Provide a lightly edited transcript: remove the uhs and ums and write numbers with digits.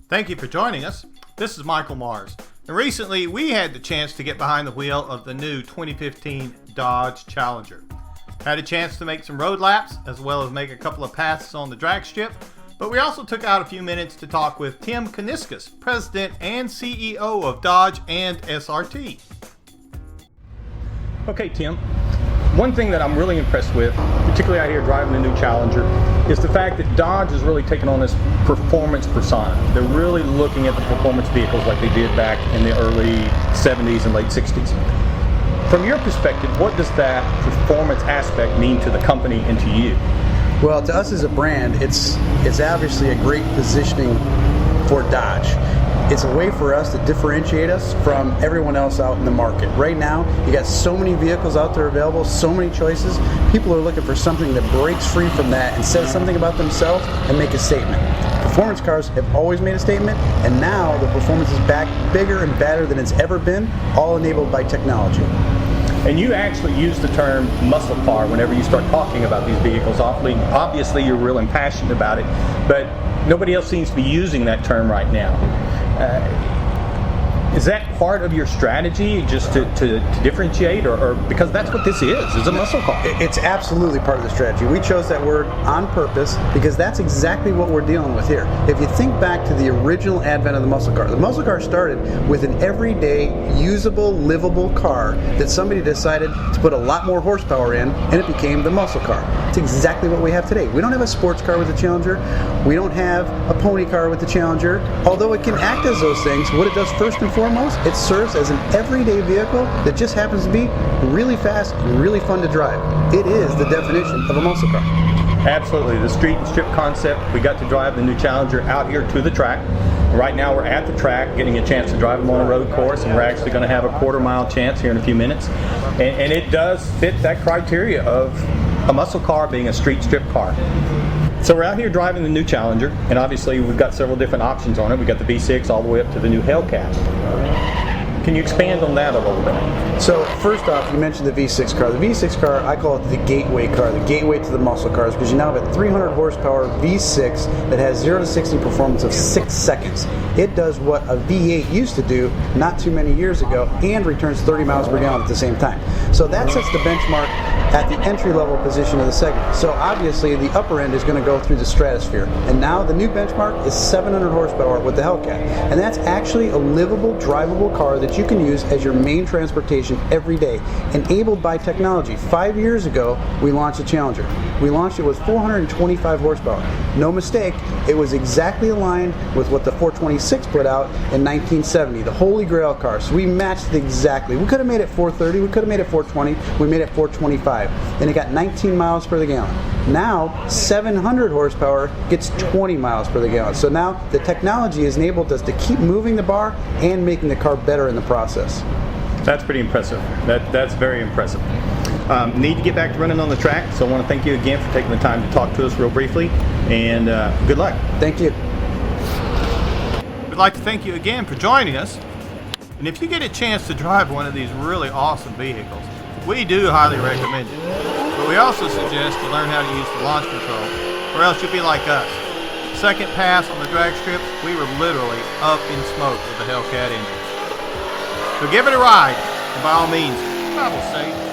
Thank you for joining us. This is Michael Mars. And recently we had the chance to get behind the wheel of the new 2015 Dodge Challenger. Had a chance to make some road laps as well as make a couple of passes on the drag strip, but we also took out a few minutes to talk with Tim Kuniskis, President and CEO of Dodge and SRT. Okay, Tim. One thing that I'm really impressed with, particularly out here driving the new Challenger, is the fact that Dodge is really taking on this performance persona. They're really looking at the performance vehicles like they did back in the early 70s and late 60s. From your perspective, what does that performance aspect mean to the company and to you? Well, to us as a brand, it's obviously a great positioning for Dodge. It's a way for us to differentiate us from everyone else out in the market. Right now, you got so many vehicles out there available, so many choices. People are looking for something that breaks free from that and says something about themselves and make a statement. Performance cars have always made a statement, and now the performance is back bigger and badder than it's ever been, all enabled by technology. And you actually use the term muscle car whenever you start talking about these vehicles. Obviously, you're real impassioned about it, but nobody else seems to be using that term right now. Is that part of your strategy, just to differentiate, or because that's what this is a muscle car? It's absolutely part of the strategy. We chose that word on purpose because that's exactly what we're dealing with here. If you think back to the original advent of the muscle car started with an everyday, usable, livable car that somebody decided to put a lot more horsepower in, and it became the muscle car. It's exactly what we have today. We don't have a sports car with the Challenger. We don't have a pony car with the Challenger. Although it can act as those things, what it does first and foremost, it serves as an everyday vehicle that just happens to be really fast and really fun to drive. It is the definition of a muscle car. Absolutely. The street and strip concept, we got to drive the new Challenger out here to the track. Right now we're at the track getting a chance to drive them on a road course, and we're actually going to have a quarter-mile chance here in a few minutes. And it does fit that criteria of a muscle car being a street strip car. So we're out here driving the new Challenger, and obviously we've got several different options on it. We've got the V6 all the way up to the new Hellcat. Can you expand on that a little bit? So first off, you mentioned the V6 car. The V6 car, I call it the gateway car, the gateway to the muscle cars, because you now have a 300 horsepower V6 that has 0 to 60 performance of 6 seconds. It does what a V8 used to do not too many years ago and returns 30 miles per gallon at the same time. So that sets the benchmark at the entry-level position of the segment. So obviously the upper end is going to go through the stratosphere. And now the new benchmark is 700 horsepower with the Hellcat. And that's actually a livable, drivable car that you can use as your main transportation every day, enabled by technology. 5 years ago, we launched the Challenger. We launched it with 425 horsepower. No mistake, it was exactly aligned with what the 426 put out in 1970, the Holy Grail car. So we matched it exactly. We could have made it 430, we could have made it 420, we made it 425. And it got 19 miles per the gallon. Now, 700 horsepower gets 20 miles per the gallon. So now the technology has enabled us to keep moving the bar and making the car better in the process. That's pretty impressive. That's very impressive. Need to get back to running on the track, so I want to thank you again for taking the time to talk to us real briefly, and good luck. Thank you. We'd like to thank you again for joining us, and if you get a chance to drive one of these really awesome vehicles, we do highly recommend it. But we also suggest you learn how to use the launch control, or else you'll be like us. Second pass on the drag strip, we were literally up in smoke with the Hellcat engine. So give it a ride, and by all means, travel safe.